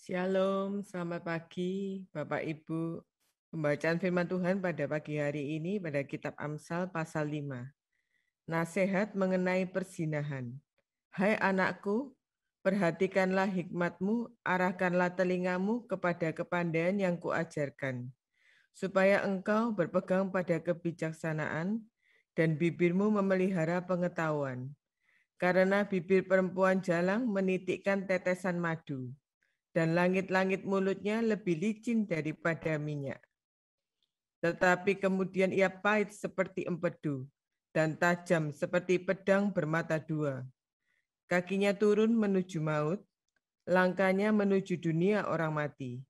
Shalom, selamat pagi Bapak Ibu. Pembacaan firman Tuhan pada pagi hari ini pada kitab Amsal pasal 5. Nasihat mengenai perzinahan. Hai anakku, perhatikanlah hikmatmu, arahkanlah telingamu kepada kepandaian yang kuajarkan, supaya engkau berpegang pada kebijaksanaan dan bibirmu memelihara pengetahuan. Karena bibir perempuan jalang menitikkan tetesan madu, dan langit-langit mulutnya lebih licin daripada minyak. Tetapi kemudian ia pahit seperti empedu, dan tajam seperti pedang bermata dua. Kakinya turun menuju maut, langkahnya menuju dunia orang mati.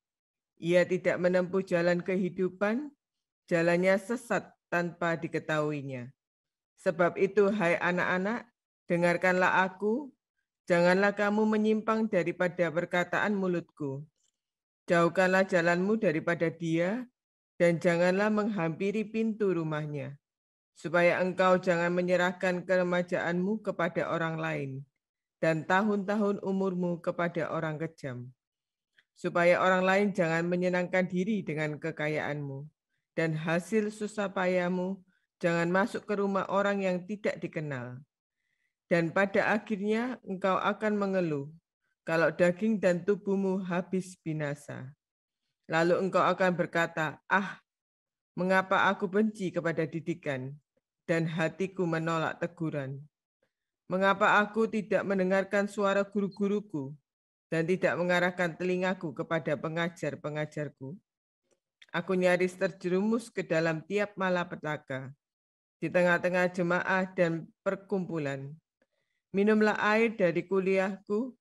Ia tidak menempuh jalan kehidupan, jalannya sesat tanpa diketahuinya. Sebab itu, hai anak-anak, dengarkanlah aku, janganlah kamu menyimpang daripada perkataan mulutku. Jauhkanlah jalanmu daripada dia, dan janganlah menghampiri pintu rumahnya, supaya engkau jangan menyerahkan keremajaanmu kepada orang lain, dan tahun-tahun umurmu kepada orang kejam. Supaya orang lain jangan menyenangkan diri dengan kekayaanmu, dan hasil susah payahmu jangan masuk ke rumah orang yang tidak dikenal. Dan pada akhirnya engkau akan mengeluh kalau daging dan tubuhmu habis binasa. Lalu engkau akan berkata, mengapa aku benci kepada didikan dan hatiku menolak teguran? Mengapa aku tidak mendengarkan suara guru-guruku dan tidak mengarahkan telingaku kepada pengajar-pengajarku? Aku nyaris terjerumus ke dalam tiap malapetaka, di tengah-tengah jemaah dan perkumpulan. Minumlah air dari kuliahku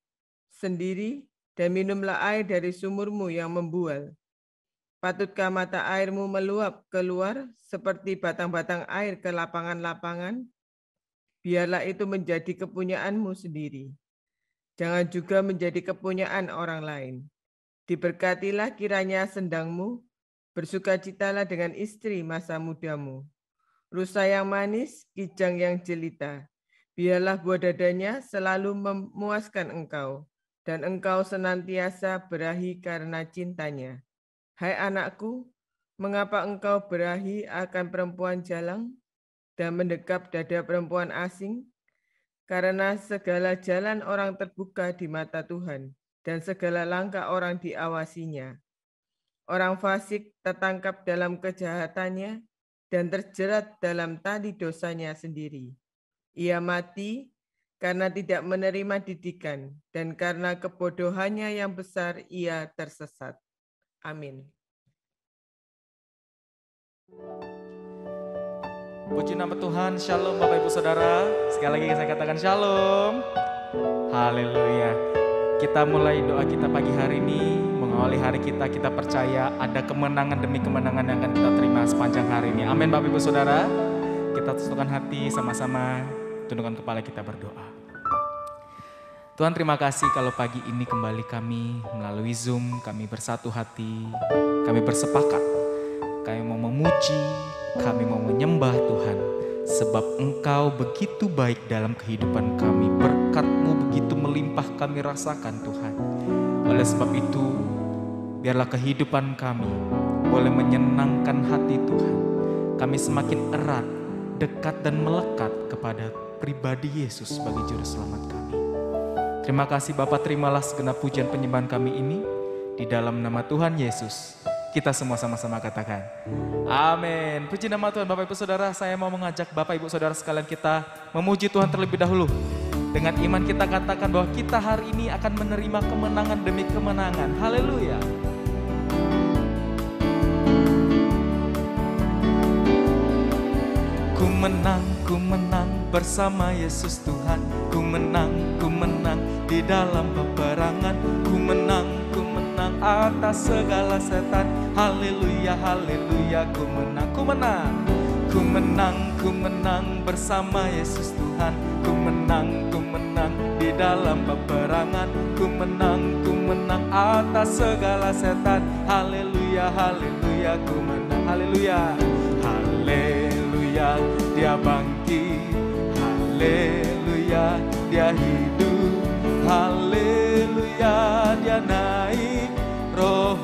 sendiri, dan minumlah air dari sumurmu yang membual. Patutkah mata airmu meluap keluar seperti batang-batang air ke lapangan-lapangan? Biarlah itu menjadi kepunyaanmu sendiri. Jangan juga menjadi kepunyaan orang lain. Diberkatilah kiranya sendangmu, bersukacitalah dengan istri masa mudamu. Rusa yang manis, kijang yang jelita. Biarlah buah dadanya selalu memuaskan engkau, dan engkau senantiasa berahi karena cintanya. Hai anakku, mengapa engkau berahi akan perempuan jalang dan mendekap dada perempuan asing? Karena segala jalan orang terbuka di mata Tuhan, dan segala langkah orang diawasinya. Orang fasik tertangkap dalam kejahatannya dan terjerat dalam tali dosanya sendiri. Ia mati karena tidak menerima didikan, dan karena kebodohannya yang besar ia tersesat. Amin. Puji nama Tuhan, shalom Bapak Ibu Saudara. Sekali lagi saya katakan shalom. Haleluya. Kita mulai doa kita pagi hari ini, mengawali hari kita percaya ada kemenangan demi kemenangan yang akan kita terima sepanjang hari ini. Amin Bapak Ibu Saudara. Kita tundukkan hati sama-sama, tundukkan kepala kita berdoa. Tuhan terima kasih kalau pagi ini kembali kami melalui Zoom, kami bersatu hati, kami bersepakat, kami mau memuji, kami mau menyembah Tuhan. Sebab Engkau begitu baik dalam kehidupan kami, berkat-Mu begitu melimpah kami rasakan Tuhan. Oleh sebab itu, biarlah kehidupan kami boleh menyenangkan hati Tuhan. Kami semakin erat, dekat dan melekat kepada pribadi Yesus sebagai Juru Selamat kami. Terima kasih Bapa, terimalah segenap pujian penyembahan kami ini di dalam nama Tuhan Yesus. Kita semua sama-sama katakan. Amin. Puji nama Tuhan. Bapak Ibu Saudara, saya mau mengajak Bapak Ibu Saudara sekalian kita memuji Tuhan terlebih dahulu. Dengan iman kita katakan bahwa kita hari ini akan menerima kemenangan demi kemenangan. Haleluya. Ku menang bersama Yesus Tuhan. Ku menang di dalam peperangan. Ku menang atas segala setan. Haleluya, haleluya, ku menang. Ku menang bersama Yesus Tuhan. Ku menang di dalam peperangan. Ku menang atas segala setan. Haleluya, haleluya, ku menang. Haleluya, haleluya, dia bangkit. Haleluya, dia hidup. Haleluya, dia naik. Roh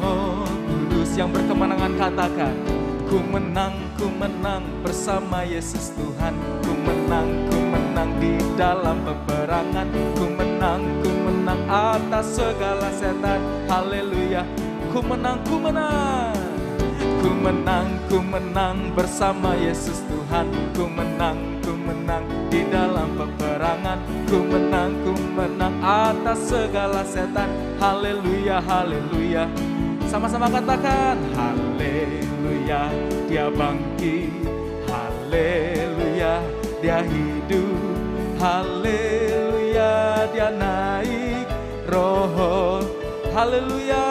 Kudus yang berkemenangan katakan. Ku menang bersama Yesus Tuhan. Ku menang di dalam peperangan. Ku menang atas segala setan. Haleluya, ku menang. Ku menang bersama Yesus Tuhan. Ku menang di dalam peperangan. Ku menang atas segala setan. Haleluya, haleluya. Sama-sama katakan. Haleluya, dia bangkit. Haleluya, dia hidup. Haleluya, dia naik. Roh. Haleluya,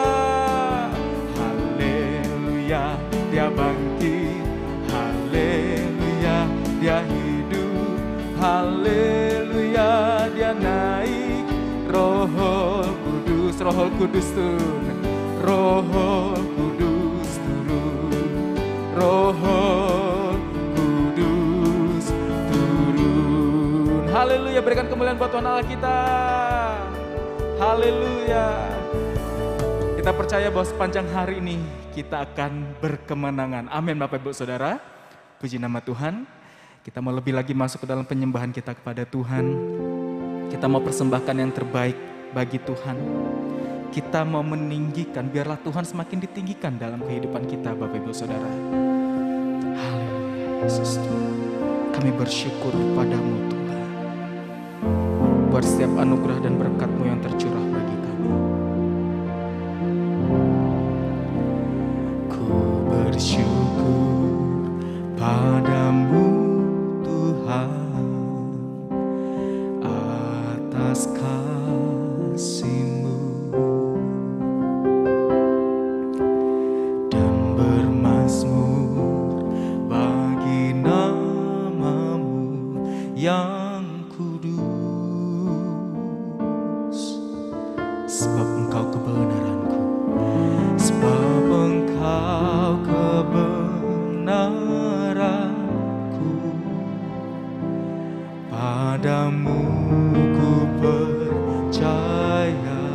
haleluya, dia bangkit. Haleluya, dia hidup. Haleluya, dia naik. Roh Kudus turun. Roh Kudus turun. Roh Kudus turun. Haleluya, berikan kemuliaan buat Tuhan Allah kita. Haleluya. Kita percaya bahwa sepanjang hari ini kita akan berkemenangan. Amin Bapak Ibu Saudara. Puji nama Tuhan. Kita mau lebih lagi masuk ke dalam penyembahan kita kepada Tuhan. Kita mau persembahkan yang terbaik bagi Tuhan. Kita mau meninggikan, biarlah Tuhan semakin ditinggikan dalam kehidupan kita Bapak Ibu Saudara. Haleluya Yesus Tuhan. Kami bersyukur padamu Tuhan. Buat setiap anugerah dan berkat-Mu yang tercurah bagi kami. Ku bersyukur padamu Tuhan atas kasih-Mu dan bermazmur bagi nama-Mu yang kudus. Sebab Engkau kebenaranku, sebab Engkau kebenaranku. Padamu ku percaya,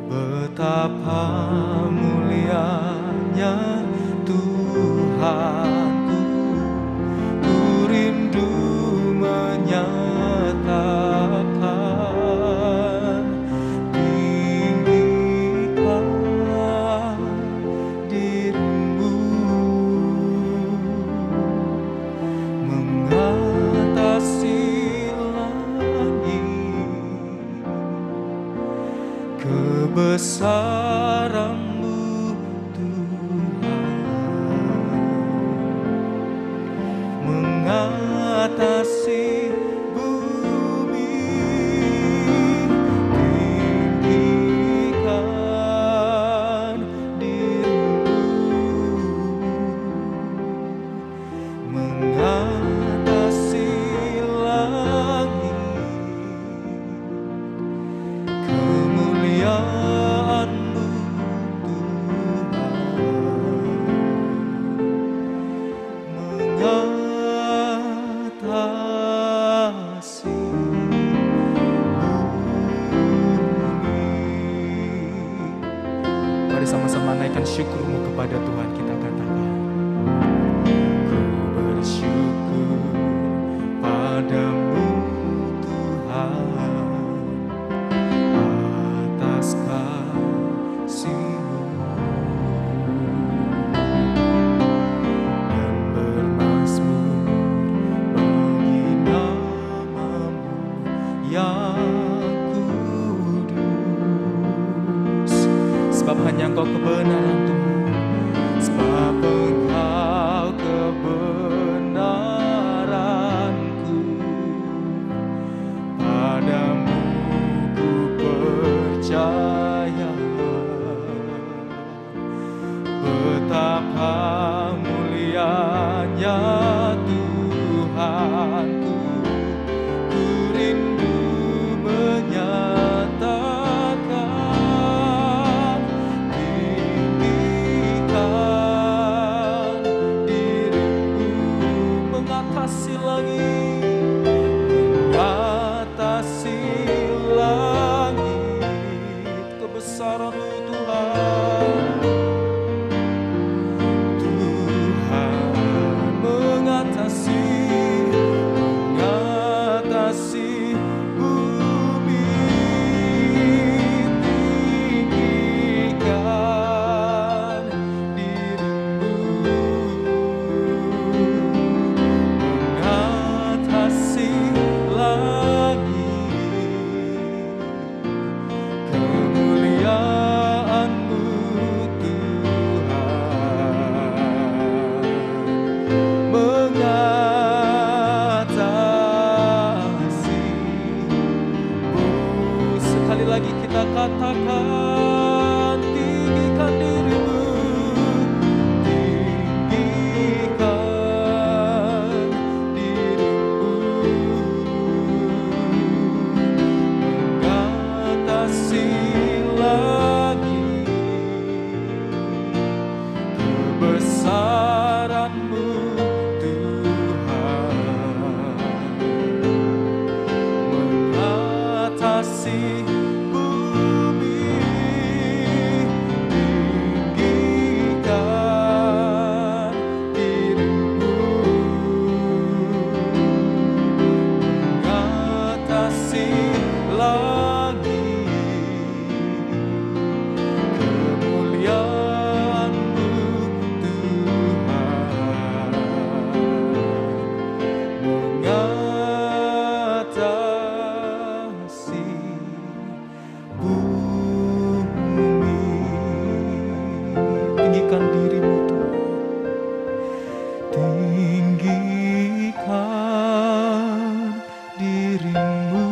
betapa mulianya Tuhanku. Ku rindu menyatakan, tinggikan dirimu mengatasi langit. Kebesaran-Mu Tuhan mengatasi bumi. Tinggikan dirimu mengatasi langit. Kemuliaan-Mu Tuhan mengatasi bumi. Mari sama-sama naikkan syukur-Mu kepada Tuhan, kita katakan. Ku bersyukur padamu Tuhan atas kasih Betapa mulianya Tuhanku, ku rindu menyatakan, tinggikan dirimu mengatasi langit, mengatasi langit, kebesaran-Mu Tuhan. Tuhan mengatasi bumi, tinggikan dirimu, mengatasi langit, kemuliaan-Mu Tuhan, mengatasi. Sekali lagi kita katakan, tinggikan dirimu, tinggikan dirimu, mengatasi langit, kebesaran-Mu Tuhan, mengatasi bumi, tinggikan dirimu, mengatasi langit, kemuliaan-Mu Tuhan, mengatasi bumi. Tinggikan dirimu Tuhan, tinggikan dirimu,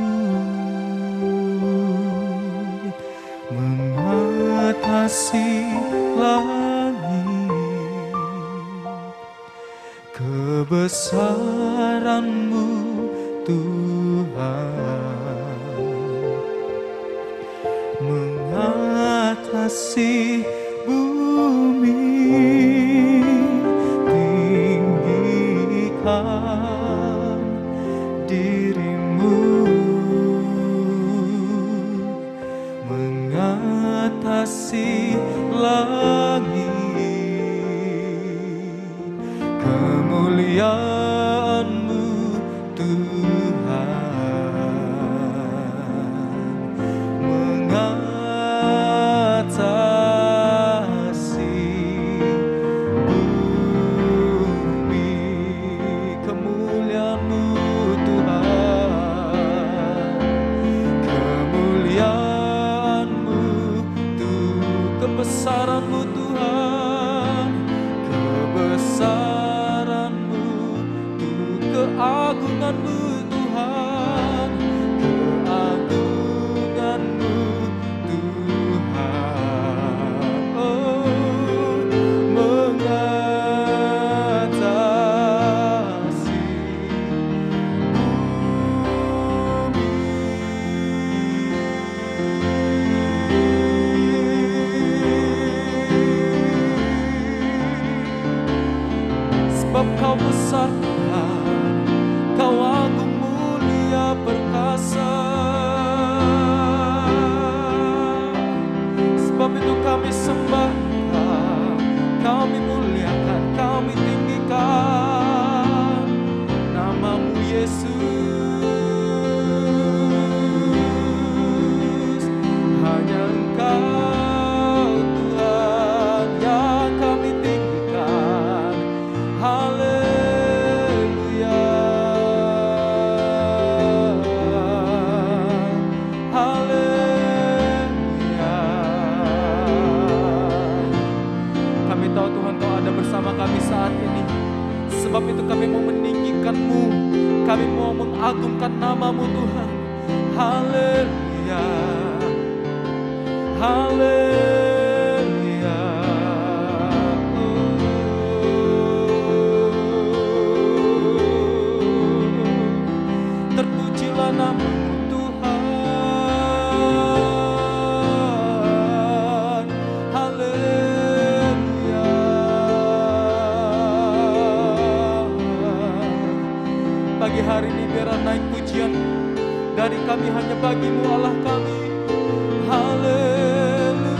mengatasi langit, kebesaran-Mu Tuhan, mengatasi bumi, tinggikan dirimu, mengatasi langit, kemuliaan-Mu Tuhan, mengatasi bumi, kemuliaan-Mu Tuhan, kemuliaan-Mu Tuhan, kebesaran-Mu Tuhan, kebesaran-Mu Tuhan, keagungan-Mu Tuhan, keagungan-Mu Tuhan, oh, mengatasi sebab Kau besar Tuhan, Kau agung mulia perkasa. Sebab itu kami sembah Kau, kami muliakan, kami tinggikan nama-Mu Yesus. Hanya Engkau Tuhan yang kami tinggikan. Haleluya, haleluya. Kami tahu Tuhan Kau ada bersama kami saat ini. Sebab itu kami mau meninggikan-Mu, kami mau mengagungkan nama-Mu Tuhan. Haleluya, haleluya. hari ini biarlah naik pujian dari kami hanya bagimu Allah kami. Haleluya.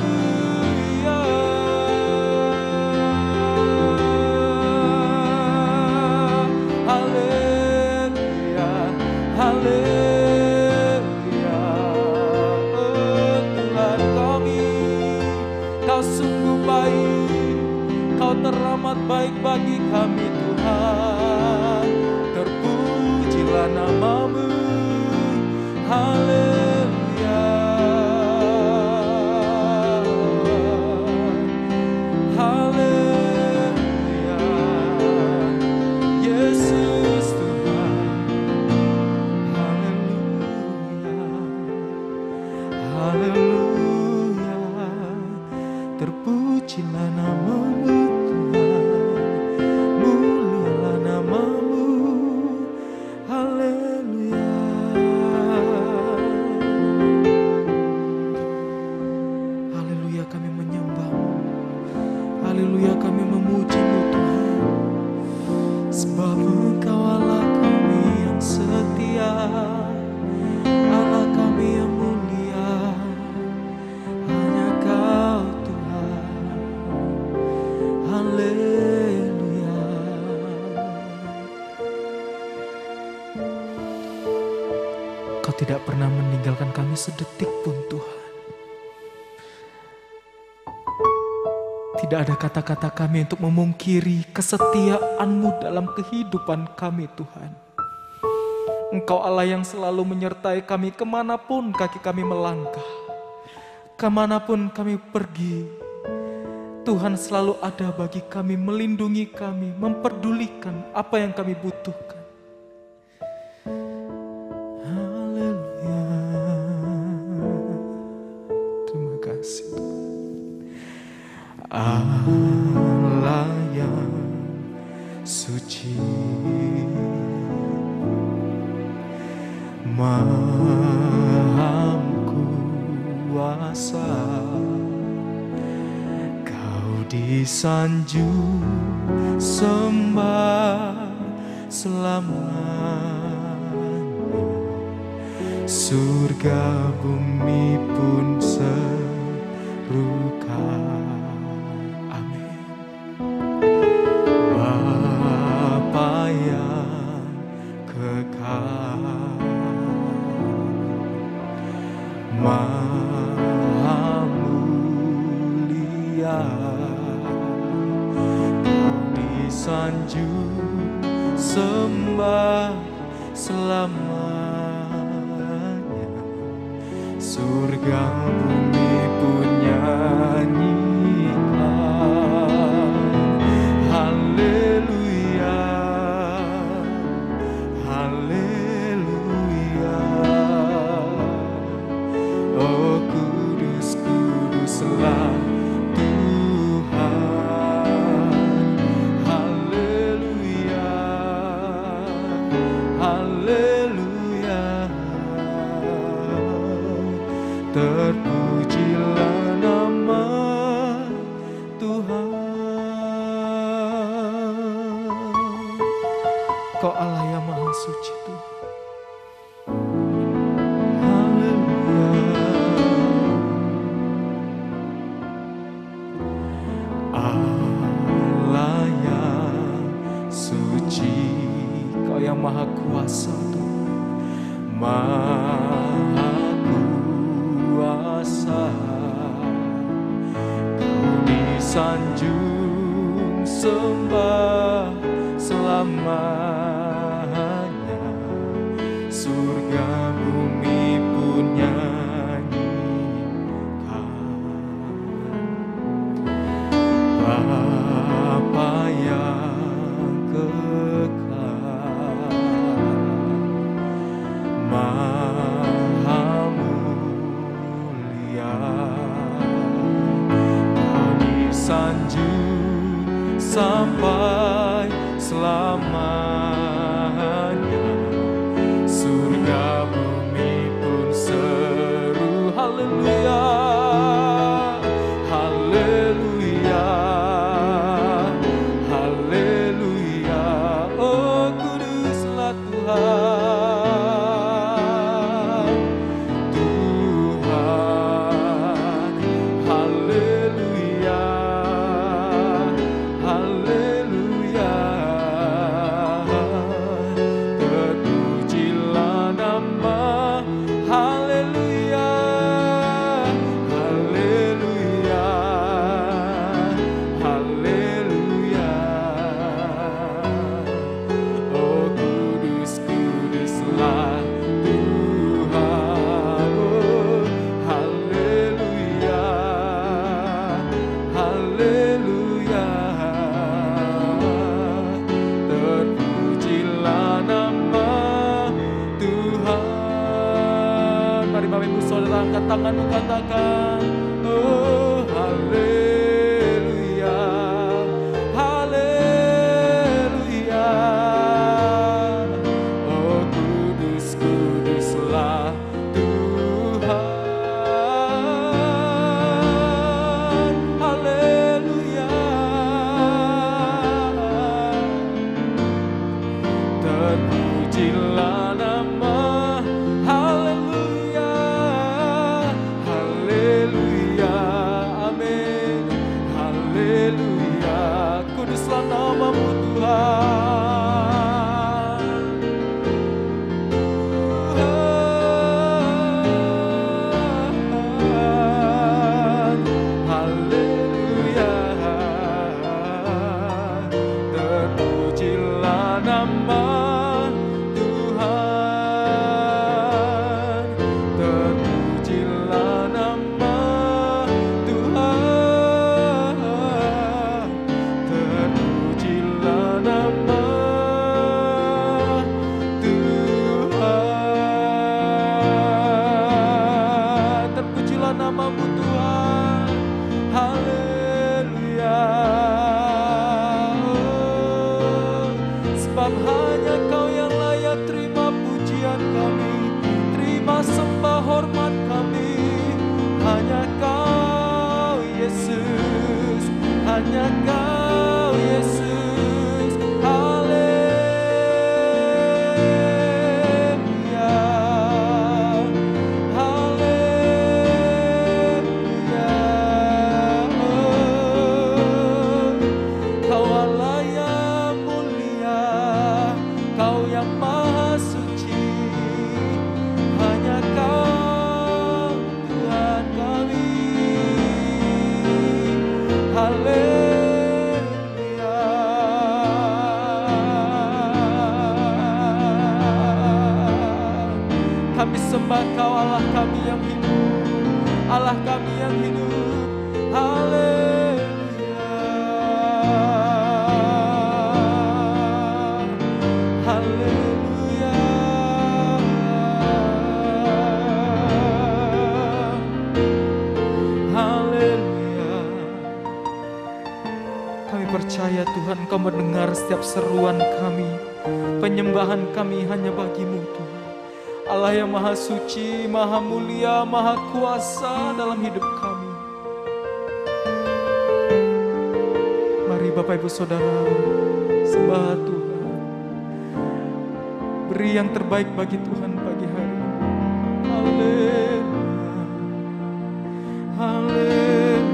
Haleluya. Haleluya. Oh Tuhan kami, Kau sungguh baik, Kau teramat baik bagi kami Tuhan. Terpujilah nama-Mu. Haleluya. Haleluya. Yesus Tuhan. Haleluya. Haleluya. Terpujilah nama-Mu Tuhan. Mulialah nama-Mu. Haleluya. Haleluya, kami menyembah-Mu. Haleluya, kami memuji-Mu Tuhan. Sebab Engkau Allah kami yang setia, Allah kami yang mulia. Hanya Kau Tuhan. Haleluya. Kau tidak pernah meninggalkan kami sedetik pun Tuhan. Tidak ada kata-kata kami untuk memungkiri kesetiaan-Mu dalam kehidupan kami Tuhan. Engkau Allah yang selalu menyertai kami kemanapun kaki kami melangkah. Kemanapun kami pergi, Tuhan selalu ada bagi kami, melindungi kami, memperdulikan apa yang kami butuhkan. Haleluya. Terima kasih Tuhan. Allah yang suci, Maha Kuasa, Kau disanjung sembah selamanya. Surga bumi pun serukan. Bapa yang kekal, Maha mulia, Kau disanjung sembah selamanya. Surga bumi pun nyanyikan. Haleluya. Haleluya. Oh kudus, kuduslah Tuhan. Haleluya. Haleluya. Terpujilah nama Tuhan. Kau Allah yang maha suci Tuhan. Allah yang suci, Kau yang maha kuasa Tuhan. Maha kuasa, Kau disanjung sembah selamanya. Surga bumi pun Bapa yang kekal, Maha mulia, Kau disanjung sampai selamanya. Surga bumi pun seru. Haleluya. Haleluya. Haleluya. Oh kuduslah Tuhan. angkat tanganmu, katakan, oh haleluya, haleluya. Oh kudus, kuduslah Tuhan, haleluya. Terpujilah nama, haleluya, haleluya, amin, haleluya. Kuduslah namamu Tuhan, Tuhan, haleluya. Terpujilah nama Tuhan, terpujilah nama Tuhan, terpujilah nama Tuhan, terpujilah namamu Tuhan, haleluya. Sebab hanya Kau yang layak terima pujian kami, terima sembah hormat kami. Hanya Kau Yesus, hanya Kau Yesus, haleluya, haleluya. Kau Allah yang mulia, Kau yang maha suci, hanya Kau Tuhan kami, haleluya. Kami sembah Kau Allah kami yang hidup, Allah kami yang hidup, haleluya, haleluya, haleluya. Kami percaya Tuhan Kau mendengar setiap seruan kami, penyembahan kami hanya bagi-Mu Tuhan. Allah yang maha suci, maha mulia, maha kuasa dalam hidup kami. Mari Bapak Ibu Saudara, sembah Tuhan. Beri yang terbaik bagi Tuhan pagi hari ini. Haleluya, haleluya,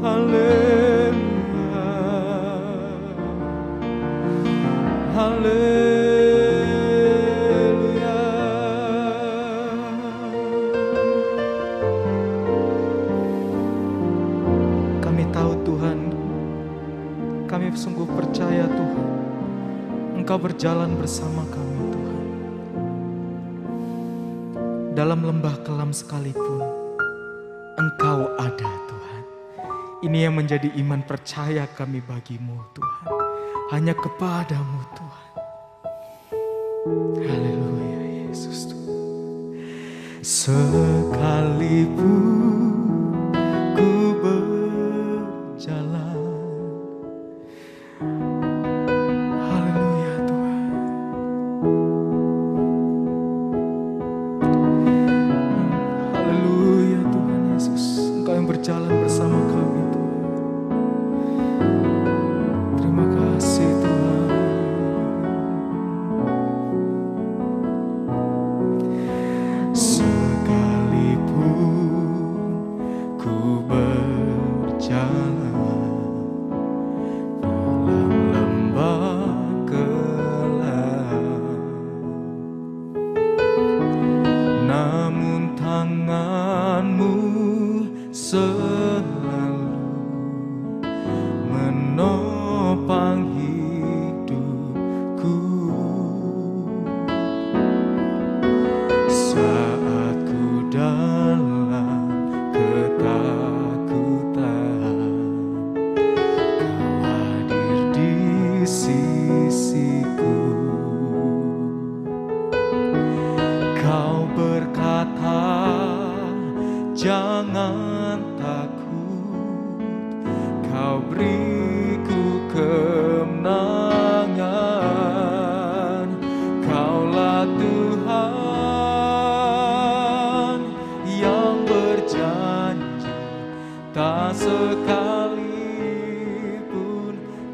haleluya, haleluya. Kami tahu Tuhan, kami sungguh percaya Tuhan, Engkau berjalan bersama kami Tuhan. Dalam lembah kelam sekalipun, Engkau ada Tuhan. Ini yang menjadi iman percaya kami bagi-Mu Tuhan. Hanya kepada-Mu Tuhan. Haleluya Yesus Tuhan. Sekalipun ku berjalan, haleluya Tuhan. Haleluya Tuhan Yesus, Engkau yang berjalan bersama kami Tuhan. Terima kasih Tuhan. Sekalipun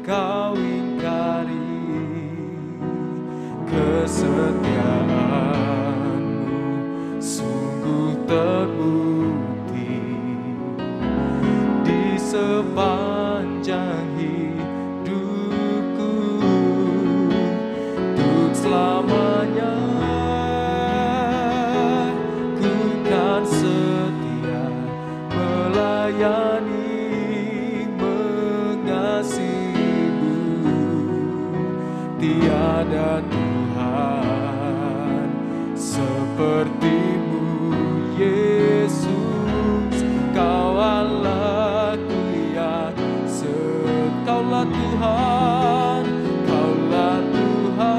Kau ingkari kesetiaanmu sungguh terbukti di sepanjang hidupku, untuk selamanya ku kan setia melayani mengasihimu. Tiada Tuhan sepertimu, Yesus. Kau Allahku yang Kaulah Tuhan, Kaulah Tuhan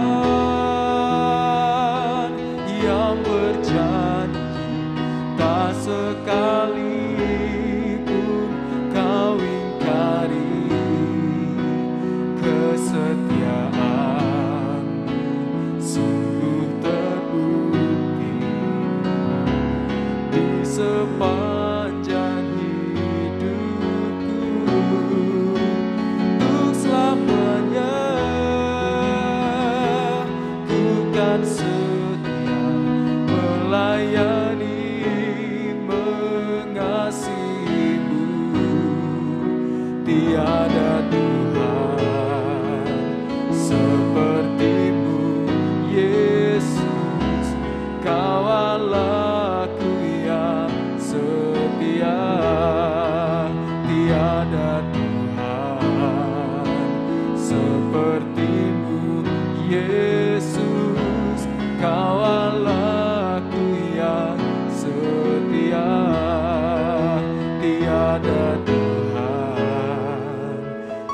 yang berjanji tak sekalipun Kau ingkari kesetiaanmu sungguh terbukti di sepanjang hidupku, untuk selamanya ku kan setia melayani mengasihimu. Tiada Tuhan sepertimu, Yesus. Kau Allahku yang setia. Tiada Tuhan sepertimu, Yesus. Kau Allahku yang setia. Tiada Tuhan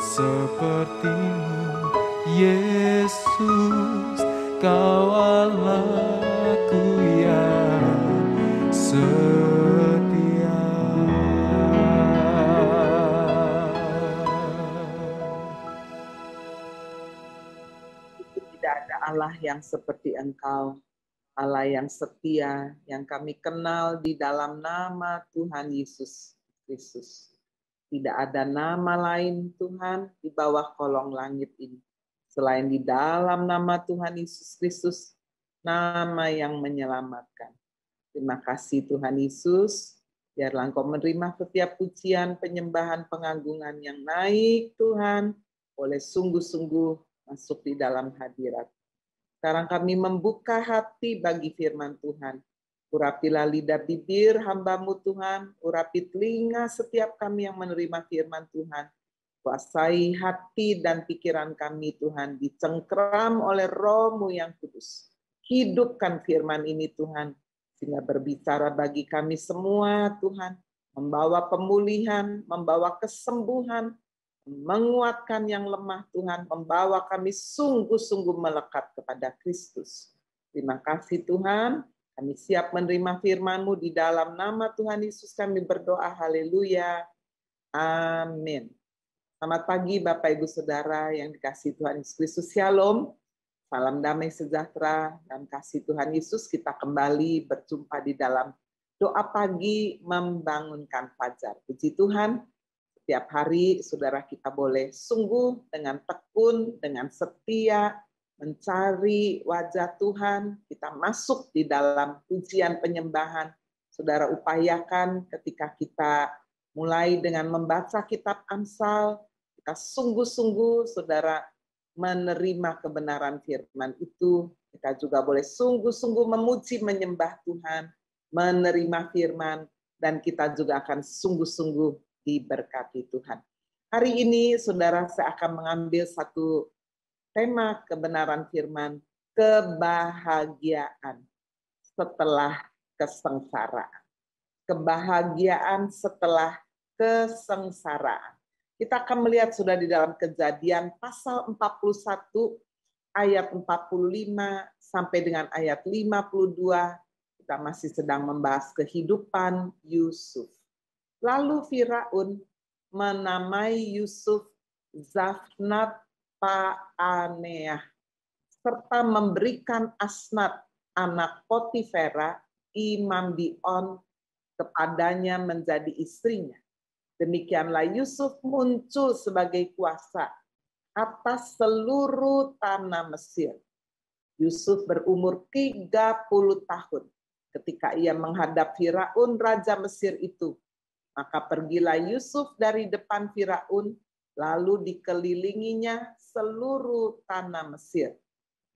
sepertimu, Yesus. Kau Allahku yang setia. Tidak ada Allah yang seperti Engkau, Allah yang setia, yang kami kenal di dalam nama Tuhan Yesus Kristus. Tidak ada nama lain Tuhan di bawah kolong langit ini, selain di dalam nama Tuhan Yesus Kristus, nama yang menyelamatkan. Terima kasih Tuhan Yesus, biarlah Engkau menerima setiap pujian, penyembahan, pengagungan yang naik Tuhan, boleh sungguh-sungguh masuk di dalam hadirat. Sekarang kami membuka hati bagi firman Tuhan. Urapilah lidah bibir hamba-Mu Tuhan, urapi telinga setiap kami yang menerima firman Tuhan. Kuasai hati dan pikiran kami Tuhan, dicengkram oleh Roh-Mu yang kudus. Hidupkan firman ini Tuhan, sehingga berbicara bagi kami semua Tuhan, membawa pemulihan, membawa kesembuhan, menguatkan yang lemah Tuhan, membawa kami sungguh-sungguh melekat kepada Kristus. Terima kasih Tuhan, kami siap menerima firman-Mu di dalam nama Tuhan Yesus kami berdoa, haleluya, amin. Selamat pagi Bapak Ibu Saudara yang dikasihi Tuhan Yesus Kristus, shalom, salam damai sejahtera dan kasih Tuhan Yesus. Kita kembali berjumpa di dalam doa pagi membangunkan fajar. Puji Tuhan, setiap hari saudara kita boleh sungguh dengan tekun, dengan setia, mencari wajah Tuhan, kita masuk di dalam pujian penyembahan. Saudara upayakan ketika kita mulai dengan membaca kitab Amsal, kita sungguh-sungguh saudara menerima kebenaran firman itu. Kita juga boleh sungguh-sungguh memuji, menyembah Tuhan, menerima firman, dan kita juga akan sungguh-sungguh diberkati Tuhan. Hari ini saudara saya akan mengambil satu tema kebenaran firman, kebahagiaan setelah kesengsaraan. Kebahagiaan setelah kesengsaraan. Kita akan melihat sudah di dalam Kejadian pasal 41 ayat 45 sampai dengan ayat 52. Kita masih sedang membahas kehidupan Yusuf. Lalu Firaun menamai Yusuf Zafnat Paaneah, serta memberikan Asnat, anak Potifera, imam di On, kepadanya menjadi istrinya. Demikianlah Yusuf muncul sebagai kuasa atas seluruh tanah Mesir. Yusuf berumur 30 tahun ketika ia menghadap Firaun, raja Mesir itu. Maka pergilah Yusuf dari depan Firaun, lalu dikelilinginya seluruh tanah Mesir.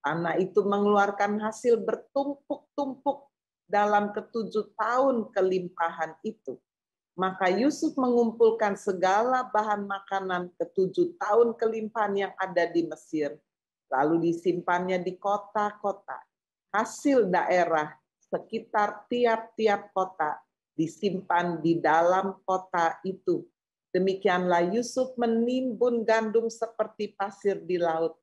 Tanah itu mengeluarkan hasil bertumpuk-tumpuk dalam ke-7 tahun kelimpahan itu. Maka Yusuf mengumpulkan segala bahan makanan ke-7 tahun kelimpahan yang ada di Mesir, lalu disimpannya di kota-kota. Hasil daerah sekitar tiap-tiap kota disimpan di dalam kota itu. Demikianlah Yusuf menimbun gandum seperti pasir di laut.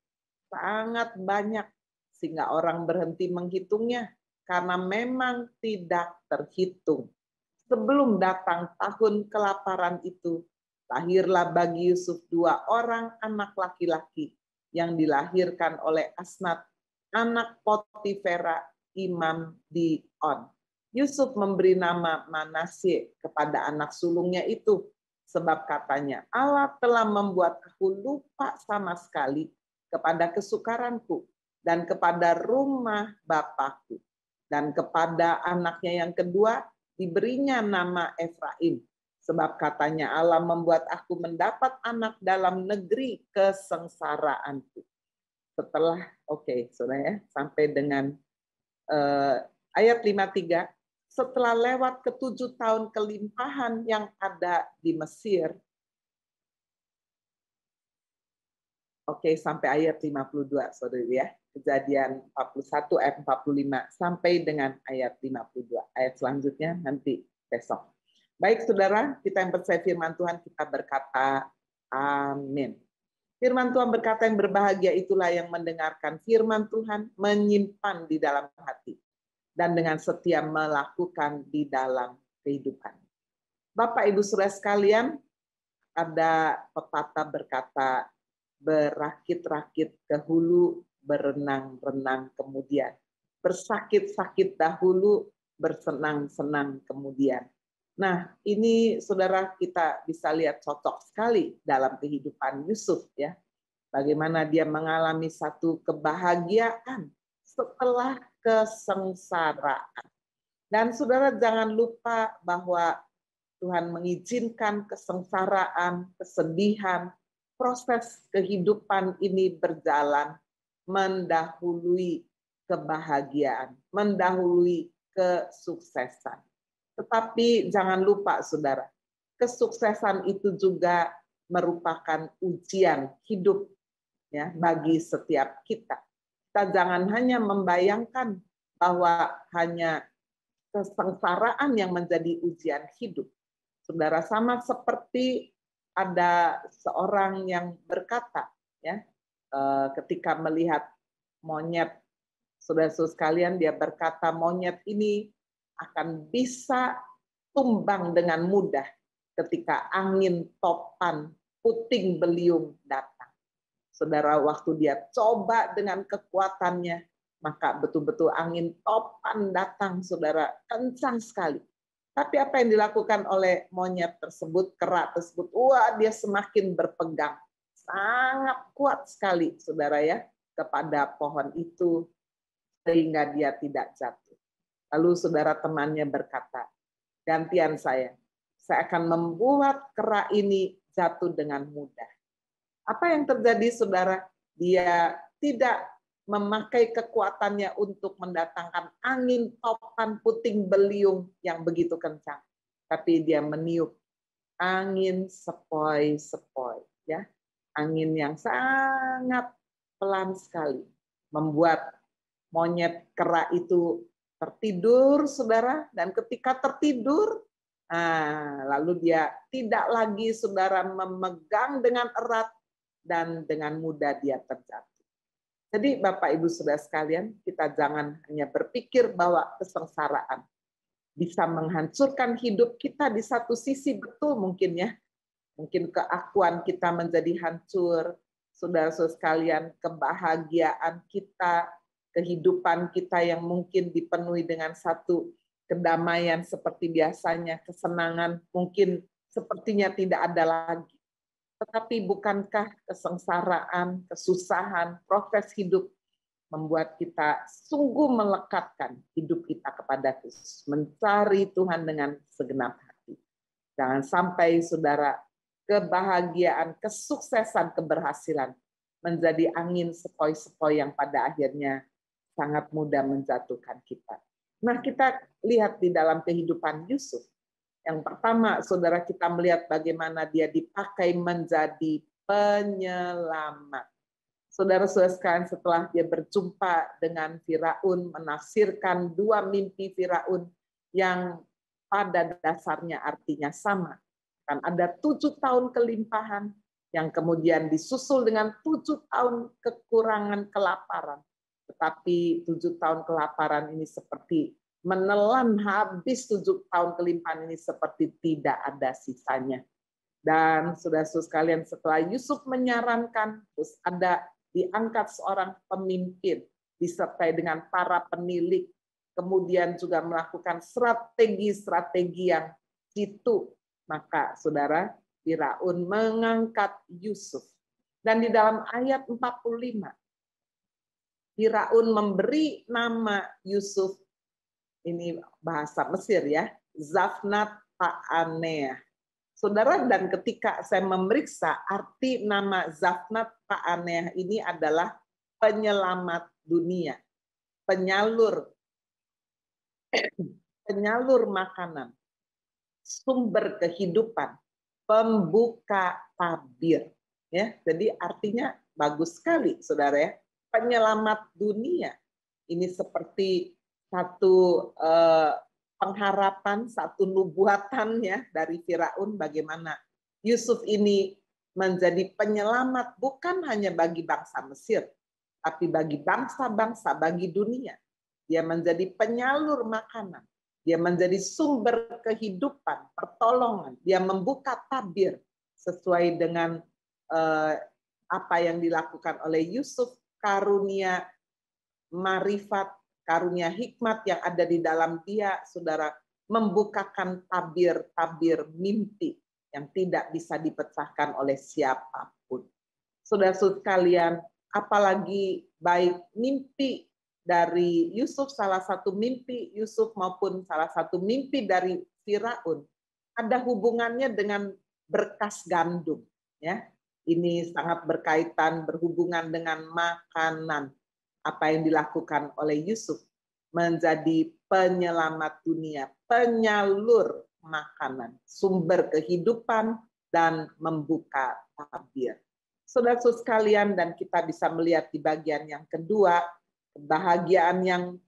Sangat banyak, sehingga orang berhenti menghitungnya, karena memang tidak terhitung. Sebelum datang tahun kelaparan itu, lahirlah bagi Yusuf 2 orang anak laki-laki yang dilahirkan oleh Asnat, anak Potifera, imam di On. Yusuf memberi nama Manasye kepada anak sulungnya itu, sebab katanya, Allah telah membuat aku lupa sama sekali kepada kesukaranku dan kepada rumah Bapakku. Dan kepada anaknya yang kedua, diberinya nama Efraim, sebab katanya Allah membuat aku mendapat anak dalam negeri kesengsaraanku. Setelah, saudara ya, sampai dengan ayat 53, setelah lewat ke-7 tahun kelimpahan yang ada di Mesir, sampai ayat 52, saudara ya. Kejadian 41 ayat 45 sampai dengan ayat 52. Ayat selanjutnya nanti besok. Baik saudara, kita yang percaya firman Tuhan, kita berkata amin. Firman Tuhan berkata, yang berbahagia itulah yang mendengarkan firman Tuhan, menyimpan di dalam hati, dan dengan setia melakukan di dalam kehidupan. Bapak Ibu Saudara sekalian, ada pepatah berkata, berakit-rakit ke hulu, berenang-renang kemudian. Bersakit-sakit dahulu, bersenang-senang kemudian. Nah, ini saudara kita bisa lihat cocok sekali dalam kehidupan Yusuf ya. Bagaimana dia mengalami satu kebahagiaan setelah kesengsaraan. Dan saudara jangan lupa bahwa Tuhan mengizinkan kesengsaraan, kesedihan, proses kehidupan ini berjalan mendahului kebahagiaan, mendahului kesuksesan. Tetapi jangan lupa saudara, kesuksesan itu juga merupakan ujian hidup ya bagi setiap kita. Kita jangan hanya membayangkan bahwa hanya kesengsaraan yang menjadi ujian hidup. Saudara, sama seperti ada seorang yang berkata, ya, ketika melihat monyet, saudara-saudara sekalian, dia berkata monyet ini akan bisa tumbang dengan mudah ketika angin topan puting beliung datang. Saudara, waktu dia coba dengan kekuatannya, maka betul-betul angin topan datang, saudara, kencang sekali. Tapi apa yang dilakukan oleh monyet tersebut, kera tersebut, wah dia semakin berpegang. Sangat kuat sekali, saudara ya, kepada pohon itu, sehingga dia tidak jatuh. Lalu saudara temannya berkata, gantian saya akan membuat kera ini jatuh dengan mudah. Apa yang terjadi, saudara? Dia tidak memakai kekuatannya untuk mendatangkan angin topan puting beliung yang begitu kencang, tapi dia meniup angin sepoi-sepoi, ya, angin yang sangat pelan sekali, membuat monyet kera itu tertidur, saudara, dan ketika tertidur, lalu dia tidak lagi, saudara, memegang dengan erat dan dengan mudah dia terjatuh. Jadi Bapak Ibu Saudara sekalian, kita jangan hanya berpikir bahwa kesengsaraan bisa menghancurkan hidup kita di satu sisi, betul mungkin ya. Mungkin keakuan kita menjadi hancur, saudara-saudara sekalian, kebahagiaan kita, kehidupan kita yang mungkin dipenuhi dengan satu kedamaian seperti biasanya, kesenangan mungkin sepertinya tidak ada lagi. Tetapi bukankah kesengsaraan, kesusahan, proses hidup membuat kita sungguh melekatkan hidup kita kepada Kristus, mencari Tuhan dengan segenap hati. Jangan sampai saudara, kebahagiaan, kesuksesan, keberhasilan menjadi angin sepoi-sepoi yang pada akhirnya sangat mudah menjatuhkan kita. Nah, kita lihat di dalam kehidupan Yusuf. Yang pertama, saudara, kita melihat bagaimana dia dipakai menjadi penyelamat. Saudara-saudara sekalian, setelah dia berjumpa dengan Firaun, menafsirkan dua mimpi Firaun yang pada dasarnya artinya sama. Kan ada 7 tahun kelimpahan yang kemudian disusul dengan 7 tahun kekurangan kelaparan. Tetapi 7 tahun kelaparan ini seperti menelan habis 7 tahun kelimpahan ini seperti tidak ada sisanya. Dan saudara-saudara sekalian, setelah Yusuf menyarankan, terus ada diangkat seorang pemimpin, disertai dengan para penilik, kemudian juga melakukan strategi-strategi yang jitu, maka saudara, Firaun mengangkat Yusuf. Dan di dalam ayat 45, Firaun memberi nama Yusuf, ini bahasa Mesir ya, Zafnat Pa'aneah. Saudara, dan ketika saya memeriksa arti nama Zafnat Pa'aneah ini adalah penyelamat dunia, penyalur makanan, sumber kehidupan, pembuka tabir. Ya, jadi artinya bagus sekali, saudara ya. Penyelamat dunia. Ini seperti satu pengharapan, satu nubuatan ya dari Firaun bagaimana Yusuf ini menjadi penyelamat bukan hanya bagi bangsa Mesir, tapi bagi bangsa-bangsa, bagi dunia. Dia menjadi penyalur makanan, dia menjadi sumber kehidupan, pertolongan, dia membuka tabir sesuai dengan apa yang dilakukan oleh Yusuf, karunia marifat, karunia hikmat yang ada di dalam dia, saudara, membukakan tabir-tabir mimpi yang tidak bisa dipecahkan oleh siapapun. Saudara-saudara sekalian, apalagi baik mimpi dari Yusuf, salah satu mimpi Yusuf maupun salah satu mimpi dari Firaun, ada hubungannya dengan berkas gandum. Ya, ini sangat berkaitan, berhubungan dengan makanan. Apa yang dilakukan oleh Yusuf menjadi penyelamat dunia, penyalur makanan, sumber kehidupan, dan membuka tabir. Saudara-saudara sekalian, dan kita bisa melihat di bagian yang kedua, kebahagiaan yang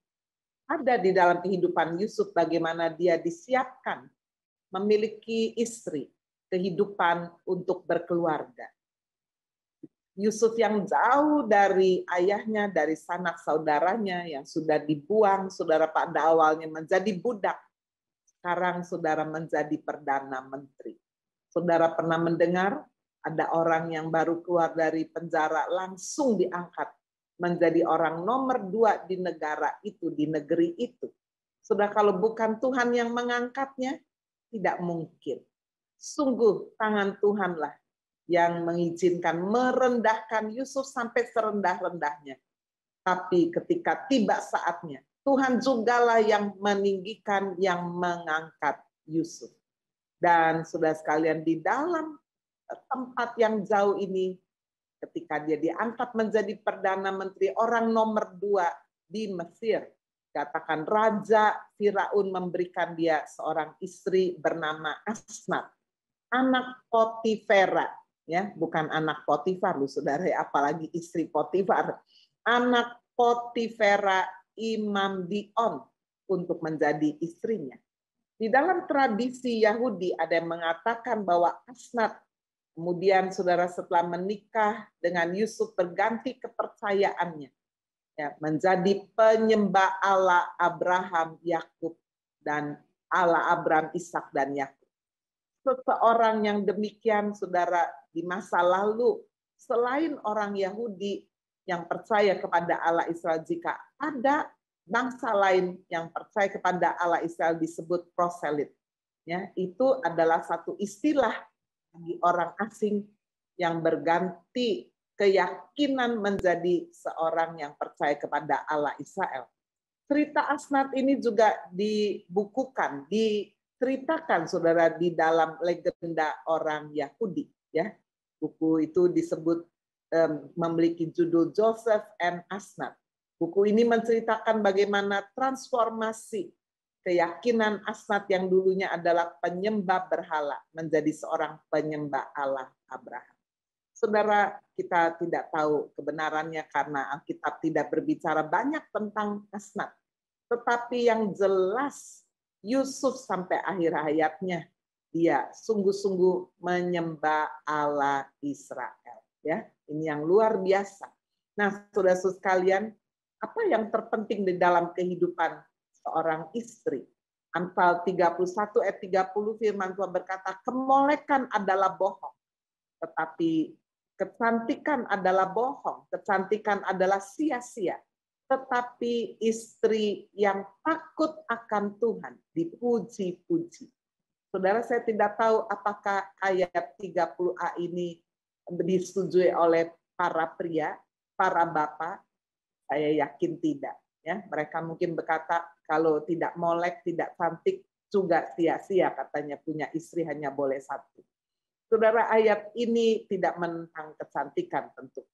ada di dalam kehidupan Yusuf, bagaimana dia disiapkan memiliki istri, kehidupan untuk berkeluarga. Yusuf yang jauh dari ayahnya, dari sanak saudaranya yang sudah dibuang, saudara, pada awalnya menjadi budak, sekarang saudara menjadi perdana menteri. Saudara pernah mendengar ada orang yang baru keluar dari penjara langsung diangkat menjadi orang nomor 2 di negara itu, di negeri itu. Saudara, kalau bukan Tuhan yang mengangkatnya, tidak mungkin. Sungguh tangan Tuhanlah yang mengizinkan merendahkan Yusuf sampai serendah-rendahnya. Tapi ketika tiba saatnya, Tuhan jugalah yang meninggikan, yang mengangkat Yusuf. Dan saudara sekalian, di dalam tempat yang jauh ini, ketika dia diangkat menjadi perdana menteri, orang nomor 2 di Mesir, katakan Raja Firaun memberikan dia seorang istri bernama Asnat, anak Potifera. Ya, bukan anak Potifar, lu saudara, apalagi istri Potifar, anak Potifera Imam Dion untuk menjadi istrinya. Di dalam tradisi Yahudi ada yang mengatakan bahwa Asnat kemudian saudara setelah menikah dengan Yusuf berganti kepercayaannya, ya, menjadi penyembah Allah Abraham, Yakub, dan Allah Abraham, Ishak, dan Yakub. Seseorang yang demikian, saudara, di masa lalu, selain orang Yahudi yang percaya kepada Allah Israel, jika ada bangsa lain yang percaya kepada Allah Israel disebut proselit. Ya, itu adalah satu istilah bagi orang asing yang berganti keyakinan menjadi seorang yang percaya kepada Allah Israel. Cerita Asnat ini juga dibukukan, diceritakan saudara di dalam legenda orang Yahudi. Ya, buku itu disebut memiliki judul Joseph and Asnat. Buku ini menceritakan bagaimana transformasi keyakinan Asnat yang dulunya adalah penyembah berhala menjadi seorang penyembah Allah Abraham. Saudara, kita tidak tahu kebenarannya karena Alkitab tidak berbicara banyak tentang Asnat. Tetapi yang jelas Yusuf sampai akhir hayatnya dia sungguh-sungguh menyembah Allah Israel. Ya, ini yang luar biasa. Nah, saudara-saudara sekalian, apa yang terpenting di dalam kehidupan seorang istri? Amsal 31 ayat 30 firman Tuhan berkata, kemolekan adalah bohong, tetapi kecantikan adalah bohong, kecantikan adalah sia-sia. Tetapi istri yang takut akan Tuhan dipuji-puji. Saudara, saya tidak tahu apakah ayat 30a ini disetujui oleh para pria, para bapak. Saya yakin tidak. Ya, mereka mungkin berkata kalau tidak molek, tidak cantik juga sia-sia katanya punya istri hanya boleh satu. Saudara, ayat ini tidak menentang kecantikan tentunya.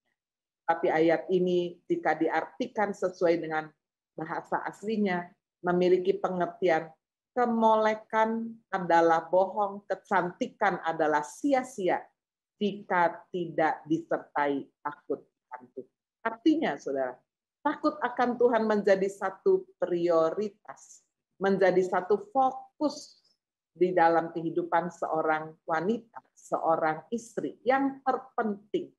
Tapi ayat ini jika diartikan sesuai dengan bahasa aslinya, memiliki pengertian kemolekan adalah bohong, kecantikan adalah sia-sia jika tidak disertai takut akan Tuhan. Artinya, saudara, takut akan Tuhan menjadi satu prioritas, menjadi satu fokus di dalam kehidupan seorang wanita, seorang istri yang terpenting.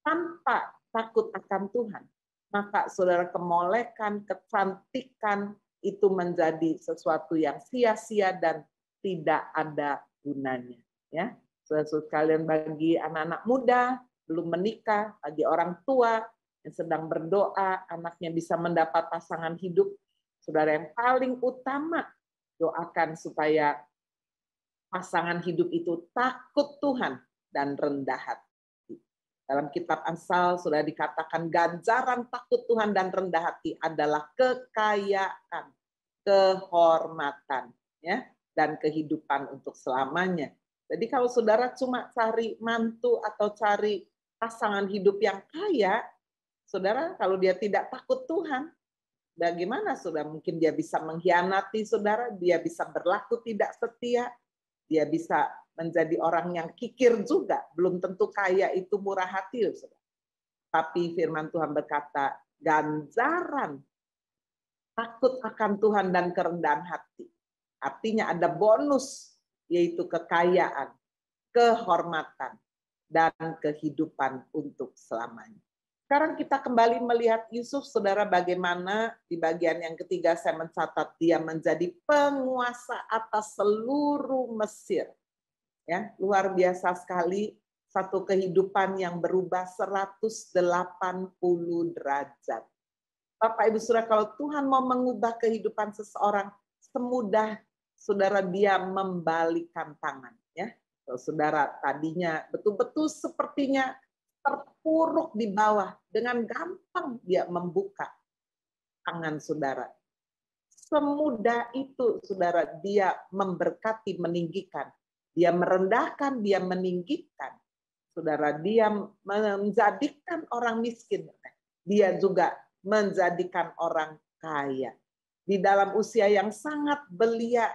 Tanpa takut akan Tuhan, maka saudara, kemolekan, kecantikan itu menjadi sesuatu yang sia-sia dan tidak ada gunanya. Ya, saudara sekalian, bagi anak-anak muda belum menikah, bagi orang tua yang sedang berdoa anaknya bisa mendapat pasangan hidup, saudara, yang paling utama doakan supaya pasangan hidup itu takut Tuhan dan rendah hati. Dalam kitab Amsal sudah dikatakan ganjaran takut Tuhan dan rendah hati adalah kekayaan, kehormatan, ya, dan kehidupan untuk selamanya. Jadi kalau saudara cuma cari mantu atau cari pasangan hidup yang kaya, saudara, kalau dia tidak takut Tuhan, bagaimana saudara? Mungkin dia bisa mengkhianati saudara, dia bisa berlaku tidak setia, dia bisa menjadi orang yang kikir juga. Belum tentu kaya itu murah hati, saudara. Tapi firman Tuhan berkata, ganjaran takut akan Tuhan dan kerendahan hati. Artinya ada bonus, yaitu kekayaan, kehormatan, dan kehidupan untuk selamanya. Sekarang kita kembali melihat Yusuf, saudara, bagaimana di bagian yang ketiga saya mencatat dia menjadi penguasa atas seluruh Mesir. Ya, luar biasa sekali, satu kehidupan yang berubah 180 derajat. Bapak Ibu Saudara, kalau Tuhan mau mengubah kehidupan seseorang, semudah saudara dia membalikan tangan. Ya, kalau saudara tadinya betul-betul sepertinya terpuruk di bawah, dengan gampang dia membuka tangan saudara. Semudah itu saudara dia memberkati, meninggikan. Dia merendahkan, dia meninggikan. Saudara, dia menjadikan orang miskin. Dia juga menjadikan orang kaya. Di dalam usia yang sangat belia,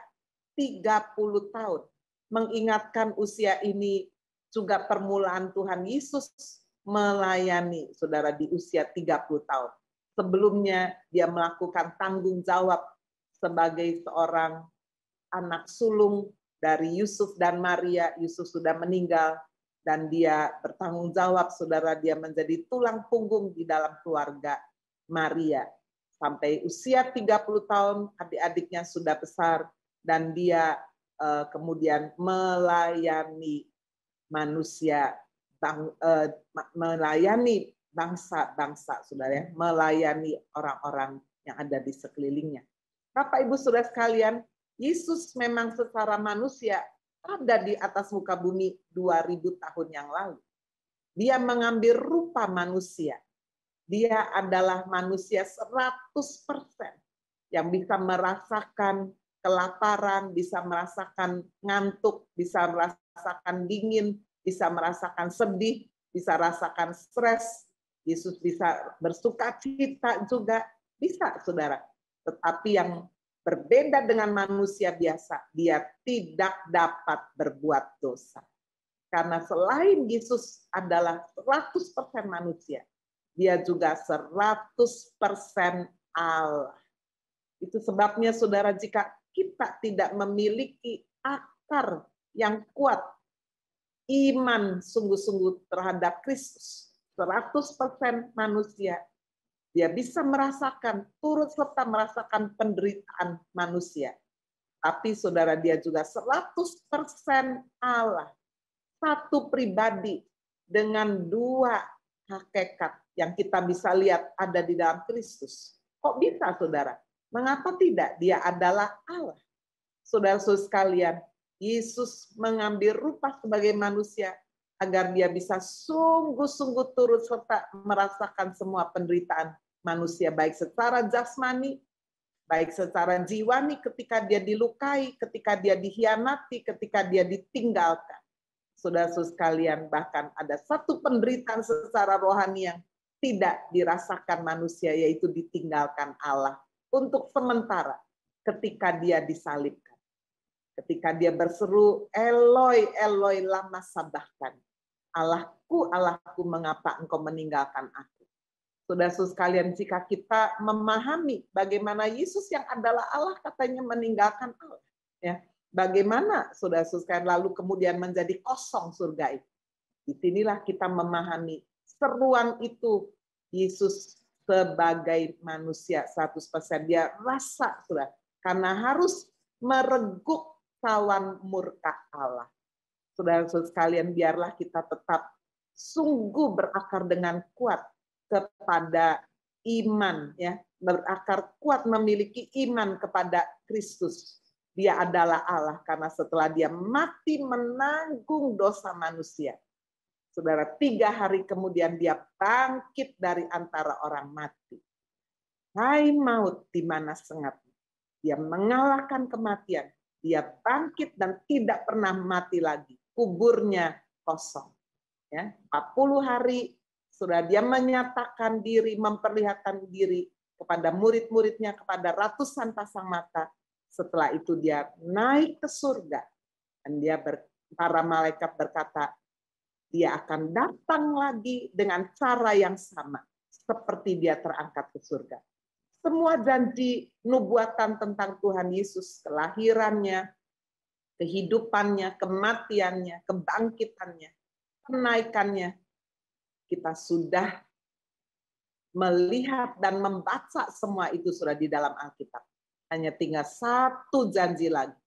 30 tahun. Mengingatkan usia ini juga permulaan Tuhan Yesus melayani saudara di usia 30 tahun. Sebelumnya dia melakukan tanggung jawab sebagai seorang anak sulung dari Yusuf dan Maria. Yusuf sudah meninggal dan dia bertanggung jawab, saudara, dia menjadi tulang punggung di dalam keluarga Maria. Sampai usia 30 tahun, adik-adiknya sudah besar dan dia kemudian melayani manusia, melayani bangsa-bangsa, saudara, ya, melayani orang-orang yang ada di sekelilingnya. Bapak Ibu Saudara sekalian, Yesus memang secara manusia ada di atas muka bumi 2000 tahun yang lalu. Dia mengambil rupa manusia. Dia adalah manusia 100% yang bisa merasakan kelaparan, bisa merasakan ngantuk, bisa merasakan dingin, bisa merasakan sedih, bisa merasakan stres. Yesus bisa bersuka cita juga, bisa saudara. Tetapi yang berbeda dengan manusia biasa, dia tidak dapat berbuat dosa. Karena selain Yesus adalah 100% manusia, dia juga 100% Allah. Itu sebabnya saudara, jika kita tidak memiliki akar yang kuat, iman sungguh-sungguh terhadap Kristus, 100% manusia, dia bisa merasakan, turut serta merasakan penderitaan manusia. Tapi saudara, dia juga 100% Allah. Satu pribadi dengan dua hakikat yang kita bisa lihat ada di dalam Kristus. Kok bisa saudara? Mengapa tidak? Dia adalah Allah. Saudara-saudara sekalian, Yesus mengambil rupa sebagai manusia agar dia bisa sungguh-sungguh turut serta merasakan semua penderitaan manusia, baik secara jasmani, baik secara jiwani ketika dia dilukai, ketika dia dikhianati, ketika dia ditinggalkan. Saudara-saudara sekalian, bahkan ada satu penderitaan secara rohani yang tidak dirasakan manusia, yaitu ditinggalkan Allah untuk sementara ketika dia disalibkan. Ketika dia berseru, Eloi, Eloi, lama sabachthani. Allahku, Allahku, mengapa engkau meninggalkan aku? Saudara-saudara sekalian, jika kita memahami bagaimana Yesus yang adalah Allah katanya meninggalkan Allah, ya, bagaimana saudara-saudara sekalian lalu kemudian menjadi kosong surga itu. Disinilah kita memahami seruan itu. Yesus sebagai manusia 100%, dia rasa sudah, karena harus mereguk tawan murka Allah. Saudara-saudara sekalian, biarlah kita tetap sungguh berakar dengan kuat kepada iman, ya, berakar kuat memiliki iman kepada Kristus. Dia adalah Allah karena setelah dia mati menanggung dosa manusia, saudara, 3 hari kemudian dia bangkit dari antara orang mati. Hai maut, di mana sengatmu? Dia mengalahkan kematian. Dia bangkit dan tidak pernah mati lagi. Kuburnya kosong. Ya, 40 hari sudah dia menyatakan diri, memperlihatkan diri kepada murid-muridnya, kepada ratusan pasang mata. Setelah itu dia naik ke surga. Dan para malaikat berkata, dia akan datang lagi dengan cara yang sama, seperti dia terangkat ke surga. Semua janji nubuatan tentang Tuhan Yesus, kelahirannya, kehidupannya, kematiannya, kebangkitannya, kenaikannya, kita sudah melihat dan membaca semua itu sudah di dalam Alkitab. Hanya tinggal satu janji lagi,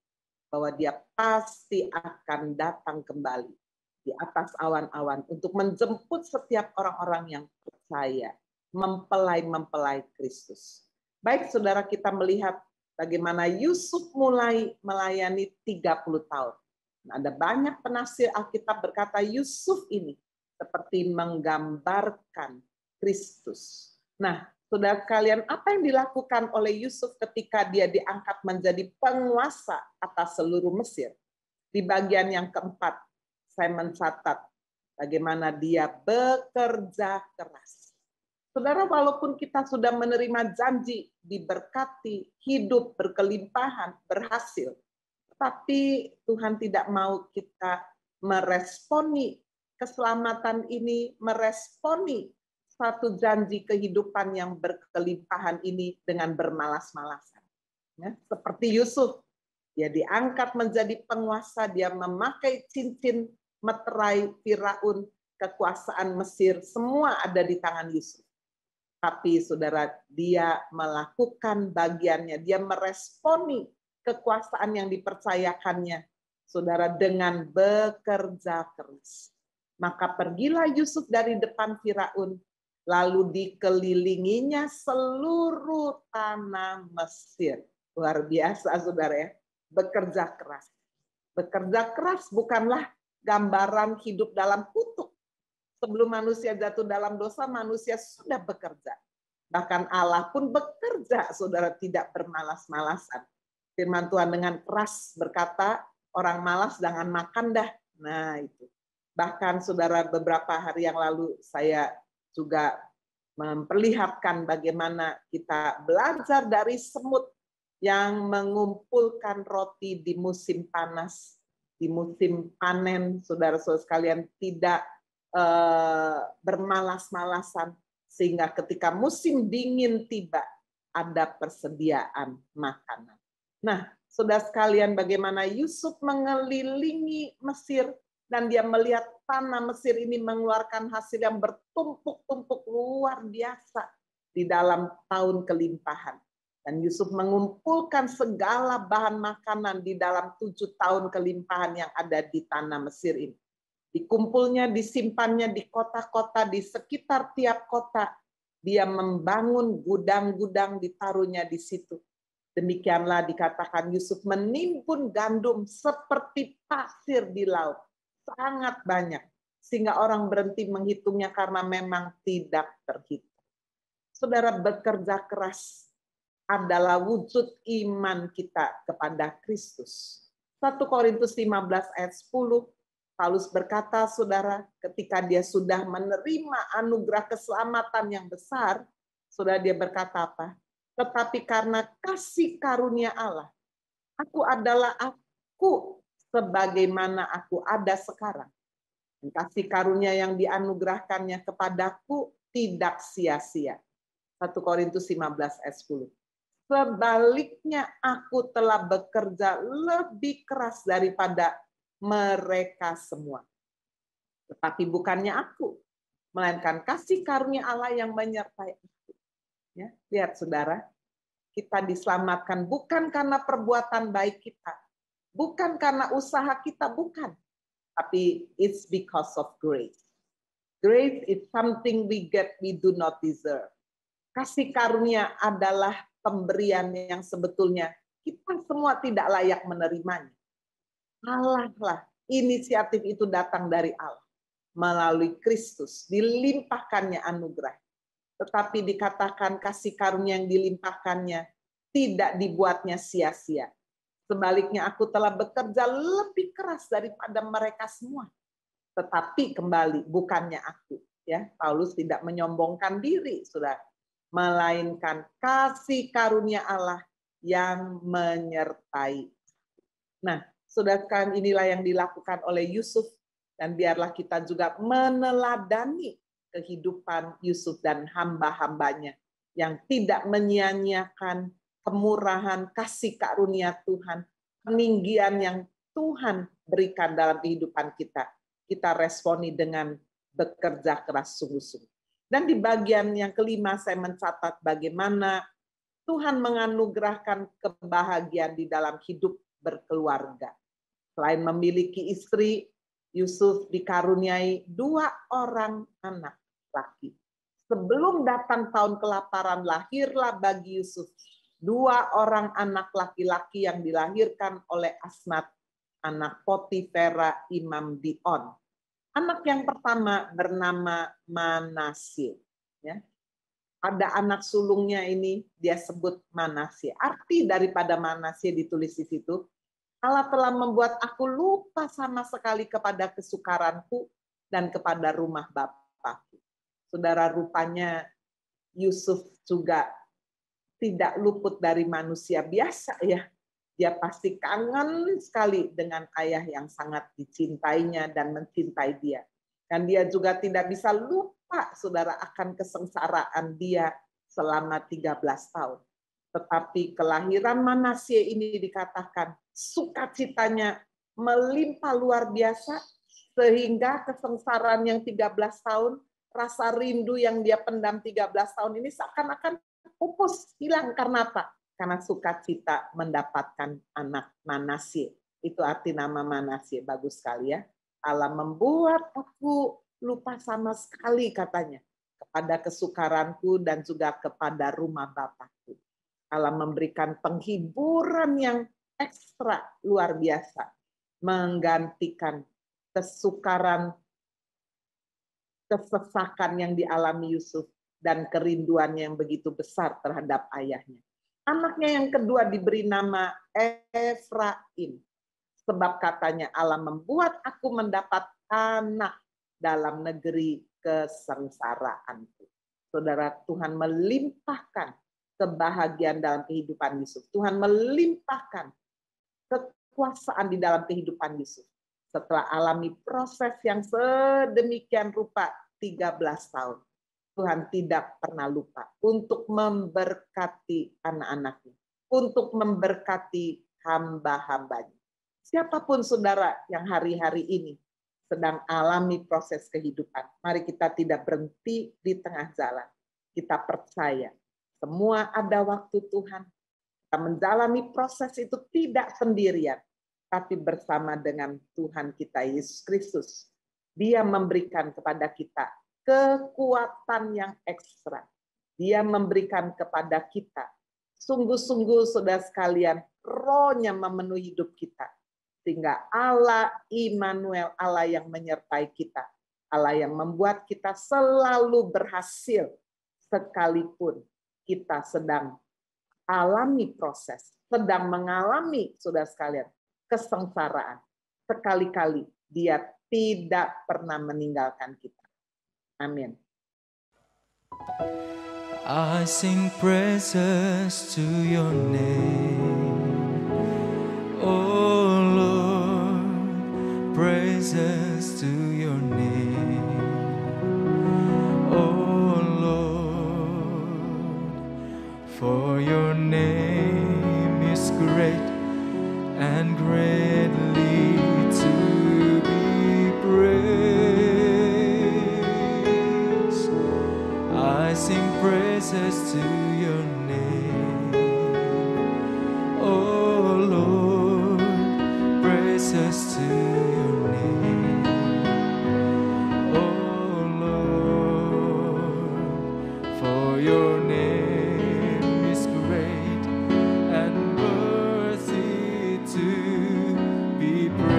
bahwa dia pasti akan datang kembali di atas awan-awan untuk menjemput setiap orang-orang yang percaya, mempelai Kristus. Baik saudara, kita melihat bagaimana Yusuf mulai melayani 30 tahun. Nah, ada banyak penafsir Alkitab berkata Yusuf ini seperti menggambarkan Kristus. Nah, saudara kalian, apa yang dilakukan oleh Yusuf ketika dia diangkat menjadi penguasa atas seluruh Mesir? Di bagian yang keempat, saya mencatat bagaimana dia bekerja keras. Saudara, walaupun kita sudah menerima janji, diberkati, hidup berkelimpahan, berhasil, tapi Tuhan tidak mau kita meresponi keselamatan ini, meresponi satu janji kehidupan yang berkelimpahan ini dengan bermalas-malasan. Ya, seperti Yusuf, dia diangkat menjadi penguasa, dia memakai cincin meterai Firaun, kekuasaan Mesir, semua ada di tangan Yusuf. Tapi saudara, dia melakukan bagiannya, dia meresponi kekuasaan yang dipercayakannya, saudara, dengan bekerja keras. Maka pergilah Yusuf dari depan Firaun, lalu dikelilinginya seluruh tanah Mesir. Luar biasa, saudara ya, bekerja keras. Bekerja keras bukanlah gambaran hidup dalam kutuk. Sebelum manusia jatuh dalam dosa, manusia sudah bekerja. Bahkan Allah pun bekerja, saudara, tidak bermalas-malasan. Firman Tuhan dengan keras berkata, orang malas jangan makan dah. Nah itu. Bahkan saudara, beberapa hari yang lalu saya juga memperlihatkan bagaimana kita belajar dari semut yang mengumpulkan roti di musim panas, di musim panen, saudara-saudara sekalian, tidak bermalas-malasan, sehingga ketika musim dingin tiba, ada persediaan makanan. Nah, saudara sekalian, bagaimana Yusuf mengelilingi Mesir, dan dia melihat tanah Mesir ini mengeluarkan hasil yang bertumpuk-tumpuk luar biasa di dalam tahun kelimpahan. Dan Yusuf mengumpulkan segala bahan makanan di dalam 7 tahun kelimpahan yang ada di tanah Mesir ini. Dikumpulnya, disimpannya di kota-kota, di sekitar tiap kota. Dia membangun gudang-gudang, ditaruhnya di situ. Demikianlah dikatakan Yusuf menimbun gandum seperti pasir di laut. Sangat banyak. Sehingga orang berhenti menghitungnya karena memang tidak terhitung. Saudara, bekerja keras adalah wujud iman kita kepada Kristus. 1 Korintus 15 ayat 10, Paulus berkata, saudara, ketika dia sudah menerima anugerah keselamatan yang besar, saudara, dia berkata apa? Tetapi karena kasih karunia Allah, aku adalah aku sebagaimana aku ada sekarang. Dan kasih karunia yang dianugerahkannya kepadaku tidak sia-sia. 1 Korintus 15 ayat 10. Sebaliknya aku telah bekerja lebih keras daripada mereka semua. Tetapi bukannya aku, melainkan kasih karunia Allah yang menyertai aku. Ya, lihat saudara, kita diselamatkan bukan karena perbuatan baik kita, bukan karena usaha kita, bukan. Tapi it's because of grace. Grace is something we get we do not deserve. Kasih karunia adalah pemberian yang sebetulnya kita semua tidak layak menerimanya. Allah lah, inisiatif itu datang dari Allah. Melalui Kristus, dilimpahkannya anugerah. Tetapi dikatakan kasih karunia yang dilimpahkannya tidak dibuatnya sia-sia. Sebaliknya aku telah bekerja lebih keras daripada mereka semua. Tetapi kembali, bukannya aku. Ya, Paulus tidak menyombongkan diri, saudara. Melainkan kasih karunia Allah yang menyertai. Nah, saudara sekalian, inilah yang dilakukan oleh Yusuf, dan biarlah kita juga meneladani kehidupan Yusuf dan hamba-hambanya yang tidak menyia-nyiakan kemurahan, kasih karunia Tuhan, peninggian yang Tuhan berikan dalam kehidupan kita. Kita responi dengan bekerja keras sungguh-sungguh. Dan di bagian yang kelima saya mencatat bagaimana Tuhan menganugerahkan kebahagiaan di dalam hidup berkeluarga. Selain memiliki istri, Yusuf dikaruniai 2 orang anak laki. Sebelum datang tahun kelaparan, lahirlah bagi Yusuf 2 orang anak laki-laki yang dilahirkan oleh Asnat, anak Potifera Imam Dion. Anak yang pertama bernama Manasye. Ya. Ada anak sulungnya ini, dia sebut Manasye. Arti daripada Manasye ditulis di situ, Allah telah membuat aku lupa sama sekali kepada kesukaranku dan kepada rumah Bapakku. Saudara, rupanya Yusuf juga tidak luput dari manusia biasa ya. Dia pasti kangen sekali dengan ayah yang sangat dicintainya dan mencintai dia. Dan dia juga tidak bisa lupa, saudara, akan kesengsaraan dia selama 13 tahun. Tetapi kelahiran Manasye ini dikatakan sukacitanya melimpah luar biasa, sehingga kesengsaraan yang 13 tahun, rasa rindu yang dia pendam 13 tahun ini seakan-akan pupus, hilang. Karena apa? Karena sukacita mendapatkan anak Manasye. Itu arti nama Manasye, bagus sekali ya. Allah membuat aku lupa sama sekali, katanya, kepada kesukaranku dan juga kepada rumah Bapakku. Allah memberikan penghiburan yang ekstra luar biasa, menggantikan kesukaran kesesakan yang dialami Yusuf dan kerinduannya yang begitu besar terhadap ayahnya. Anaknya yang kedua diberi nama Efraim. Sebab katanya Allah membuat aku mendapat anak dalam negeri kesengsaraanku. Saudara, Tuhan melimpahkan kebahagiaan dalam kehidupan Yusuf. Tuhan melimpahkan kekuasaan di dalam kehidupan Yusuf. Setelah alami proses yang sedemikian rupa 13 tahun. Tuhan tidak pernah lupa untuk memberkati anak-anaknya. Untuk memberkati hamba-hambanya. Siapapun saudara yang hari-hari ini sedang alami proses kehidupan, mari kita tidak berhenti di tengah jalan. Kita percaya semua ada waktu Tuhan. Kita menjalani proses itu tidak sendirian, tapi bersama dengan Tuhan kita Yesus Kristus. Dia memberikan kepada kita kekuatan yang ekstra. Dia memberikan kepada kita sungguh-sungguh saudara sekalian, rohnya memenuhi hidup kita. Sehingga Allah Immanuel, Allah yang menyertai kita, Allah yang membuat kita selalu berhasil sekalipun kita sedang alami proses, sedang mengalami saudara sekalian kesengsaraan. Sekali-kali Dia tidak pernah meninggalkan kita. Amin. I sing praises to your name, oh Lord, praises to your name, oh Lord, for your name is great and greatly to be praised. I sing praises to your name, oh Lord, praises to your name, oh Lord, for your name is great and worthy to be praised.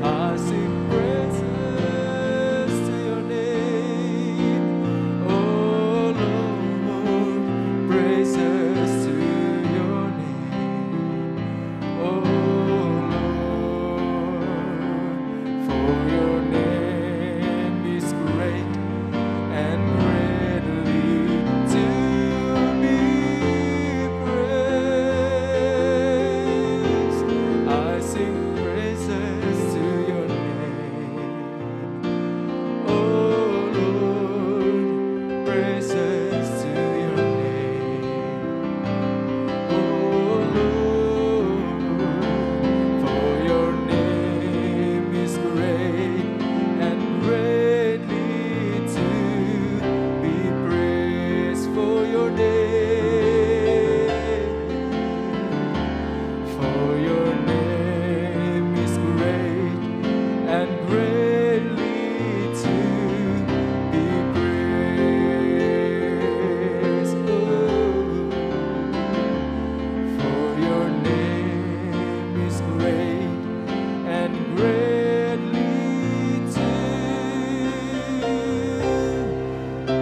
I sing praises to your name, oh Lord, praises to your name, oh Lord, for your name is great and greatly to be praised. I sing praises to your name, oh Lord, praises to your name, oh Lord, for your name is great and greatly to be praised. For your name is great and greatly to be praised. Oh, for your name is great and greatly to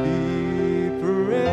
be praised.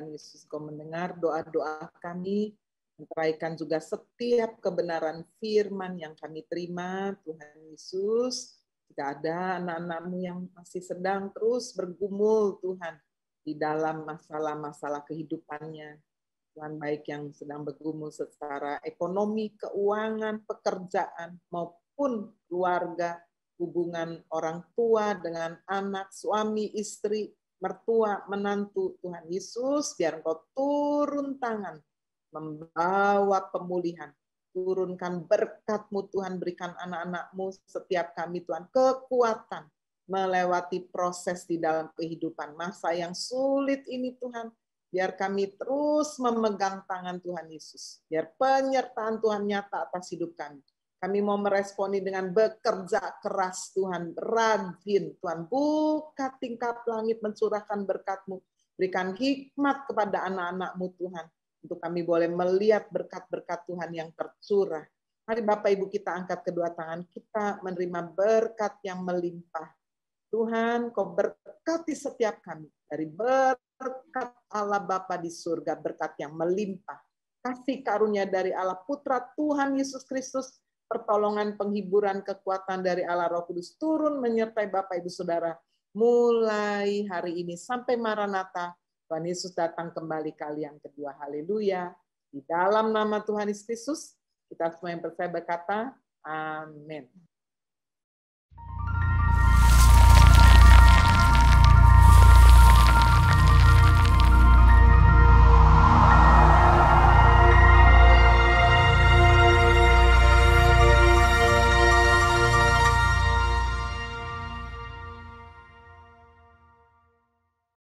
Tuhan Yesus. Kau mendengar doa-doa kami, menteraikan juga setiap kebenaran firman yang kami terima, Tuhan Yesus. Jika ada anak-anak-Mu yang masih sedang terus bergumul, Tuhan, di dalam masalah-masalah kehidupannya, Tuhan, baik yang sedang bergumul secara ekonomi, keuangan, pekerjaan, maupun keluarga, hubungan orang tua dengan anak, suami, istri, mertua, menantu, Tuhan Yesus, biar Engkau turun tangan, membawa pemulihan. Turunkan berkat-Mu Tuhan, berikan anak-anak-Mu, setiap kami Tuhan, kekuatan melewati proses di dalam kehidupan. Masa yang sulit ini Tuhan, biar kami terus memegang tangan Tuhan Yesus. Biar penyertaan Tuhan nyata atas hidup kami. Kami mau meresponi dengan bekerja keras Tuhan, rajin Tuhan. Buka tingkap langit, mencurahkan berkat-Mu. Berikan hikmat kepada anak-anak-Mu Tuhan. Untuk kami boleh melihat berkat-berkat Tuhan yang tercurah. Mari Bapak Ibu kita angkat kedua tangan kita menerima berkat yang melimpah. Tuhan, Kau berkati setiap kami dari berkat Allah Bapa di surga, berkat yang melimpah. Kasih karunia dari Allah Putra Tuhan Yesus Kristus, pertolongan, penghiburan, kekuatan dari Allah Roh Kudus turun menyertai Bapak Ibu Saudara mulai hari ini sampai Maranatha. Tuhan Yesus datang kembali kali yang kedua. Haleluya. Di dalam nama Tuhan Yesus Kristus, kita semua yang percaya berkata, amin.